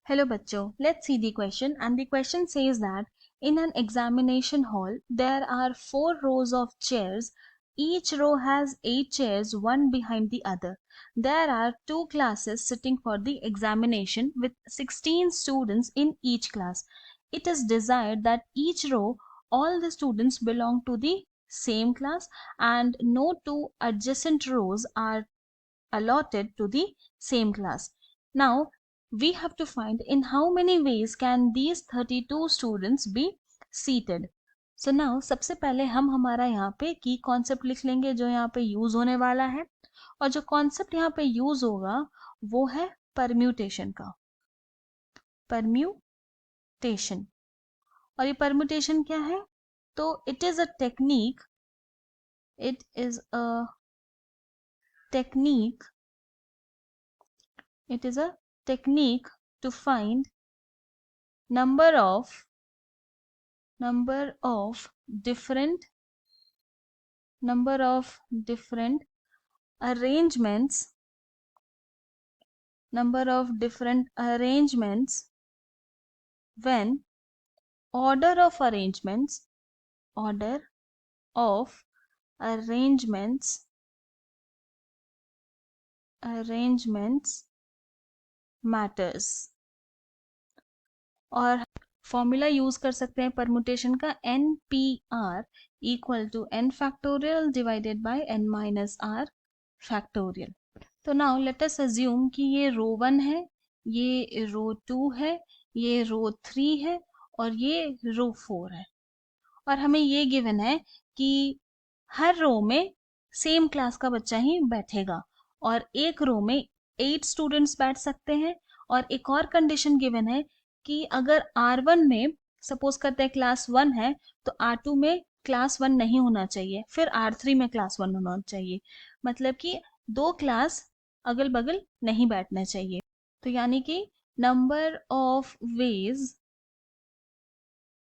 Hello bachcho, let's see the question, and the question says that in an examination hall there are 4 rows of chairs. Each row has 8 chairs one behind the other. There are 2 classes sitting for the examination with 16 students in each class. It is desired that each row all the students belong to the same class and no 2 adjacent rows are allotted to the same class. Now we have to find in how many ways can these 32 students be seated. So now सबसे पहले हम हमारा यहाँ पे की concept लिख लेंगे जो यहाँ पे यूज होने वाला है, और जो कॉन्सेप्ट यहाँ पे यूज होगा वो है परम्यूटेशन का। परम्यूटेशन, और ये परम्यूटेशन क्या है? तो it is a technique, it is a technique it is a technique to find number of different arrangements, when order of arrangements matters. और फॉर्मूला यूज कर सकते हैं परमुटेशन का, N P R equal to N factorial divided by N minus R factorial. तो now let us assume कि ये रो 1 है, ये रो 2 है, ये रो 3 है और ये रो 4 है, और हमें ये गिवन है कि हर रो में सेम क्लास का बच्चा ही बैठेगा और एक रो में 8 स्टूडेंट्स बैठ सकते हैं। और एक और कंडीशन गिवन है कि अगर R1 में सपोज करते हैं क्लास 1 है तो R2 में क्लास 1 नहीं होना चाहिए, फिर R3 में क्लास 1 होना चाहिए, मतलब कि 2 क्लास अगल बगल नहीं बैठना चाहिए। तो यानी कि number of ways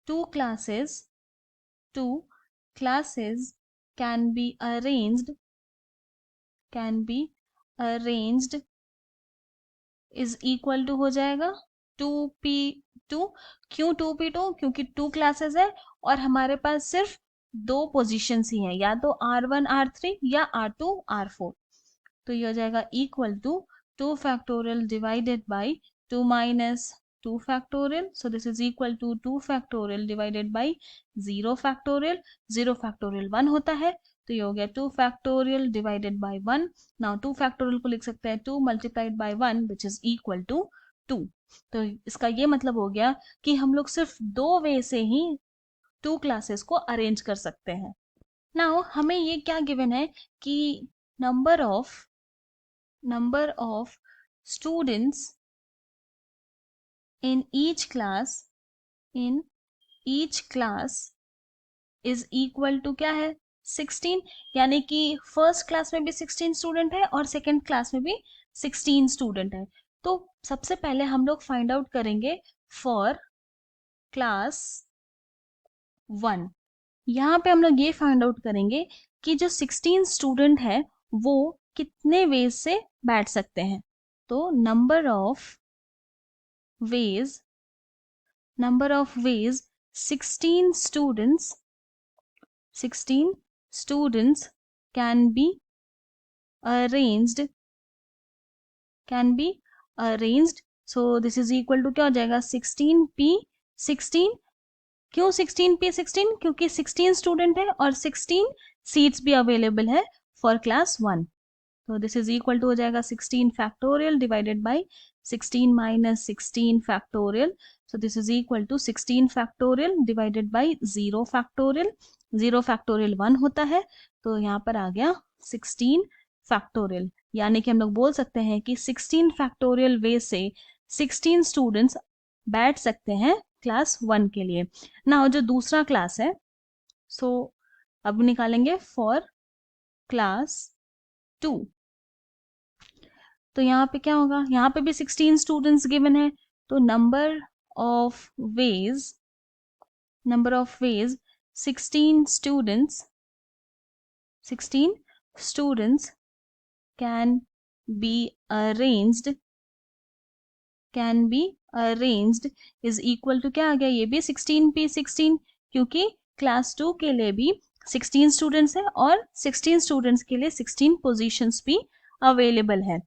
two classes can be arranged is equal to हो जाएगा 2p2। क्यों 2p2? क्योंकि 2 क्लासेस है और हमारे पास सिर्फ 2 पोजीशंस ही हैं, या तो R1 R3 या R2 R4। तो ये हो जाएगा equal to 2 factorial divided by 2 minus 2 factorial. So this is equal to 2 factorial divided by 0 factorial. 0 factorial 1 होता है, तो ये हो गया 2 factorial divided by 1। Now 2 factorial को लिख सकते हैं 2 multiplied by 1 which is equal to 2। तो इसका ये मतलब हो गया कि हम लोग सिर्फ 2 वे से ही 2 क्लासेस को अरेंज कर सकते हैं। नाउ हमें ये क्या गिवन है कि number of students in each class is equal to क्या है? 16। यानी कि फर्स्ट क्लास में भी 16 स्टूडेंट है और सेकंड क्लास में भी 16 स्टूडेंट है। तो सबसे पहले हम लोग फाइंड आउट करेंगे फॉर क्लास 1। यहाँ पे हम लोग ये फाइंड आउट करेंगे कि जो 16 स्टूडेंट है वो कितने वेज से बैठ सकते हैं। तो number of ways 16 students can be arranged so this is equal to क्या हो जाएगा 16p16। क्यों 16p16? क्योंकि 16 स्टूडेंट है और 16 सीट्स भी अवेलेबल है फॉर क्लास 1। तो दिस इज इक्वल टू हो जाएगा 16 factorial divided by 16 minus 16 factorial. So this is equal to 16 factorial divided by 0 factorial. 0 factorial 1 होता है, तो यहाँ पर आ गया 16 फैक्टोरियल। यानी कि हम लोग बोल सकते हैं कि 16 फैक्टोरियल वे से 16 स्टूडेंट्स बैठ सकते हैं क्लास 1 के लिए। ना जो दूसरा क्लास है, सो अब निकालेंगे फॉर क्लास 2। तो यहाँ पे क्या होगा? यहाँ पे भी 16 स्टूडेंट्स गिवन है, तो number of ways 16 students can be arranged can be arranged is equal to क्या आ गया, ये भी 16p16, क्योंकि क्लास 2 के लिए भी 16 स्टूडेंट्स हैं और 16 स्टूडेंट्स के लिए 16 पोजीशंस भी अवेलेबल है।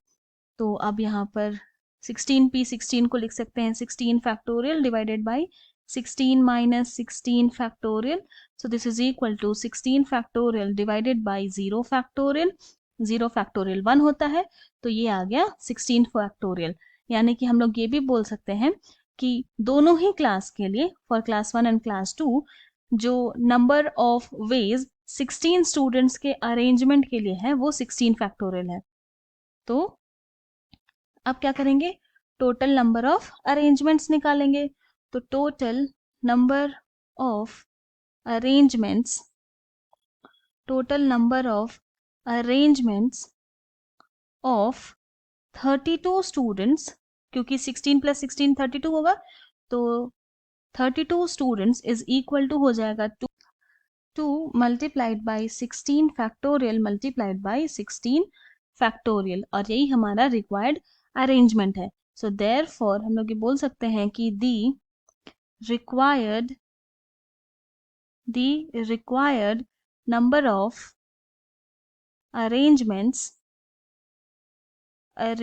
तो अब यहाँ पर 16p16 को लिख सकते हैं 16 factorial divided by 16 minus 16 factorial, so this is equal to 16 factorial divided by 0 factorial, 0 factorial 1 होता है, तो ये आ गया 16 फैक्टोरियल। यानी कि हम लोग ये भी बोल सकते हैं कि दोनों ही क्लास के लिए, फॉर क्लास 1 एंड क्लास 2, जो नंबर ऑफ वेज 16 स्टूडेंट्स के अरेंजमेंट के लिए है वो 16 फैक्टोरियल है। तो अब क्या करेंगे, टोटल नंबर ऑफ अरेंजमेंट्स निकालेंगे। तो total number of arrangements, total number of arrangements of 32 students, क्योंकि 16 प्लस 16 32 होगा, तो 32 स्टूडेंट्स इज इक्वल टू हो जाएगा 2 multiplied by 16 factorial multiplied by 16 factorial, और यही हमारा रिक्वायर्ड अरेंजमेंट है। सो देयरफॉर हम लोग ये बोल सकते हैं कि required number of arrangements are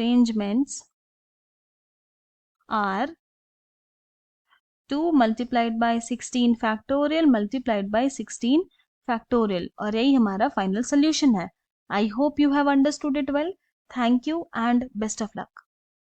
2 multiplied by 16 factorial multiplied by 16 factorial, और यही हमारा फाइनल सोल्यूशन है। I hope you have understood it well. Thank you and best of luck.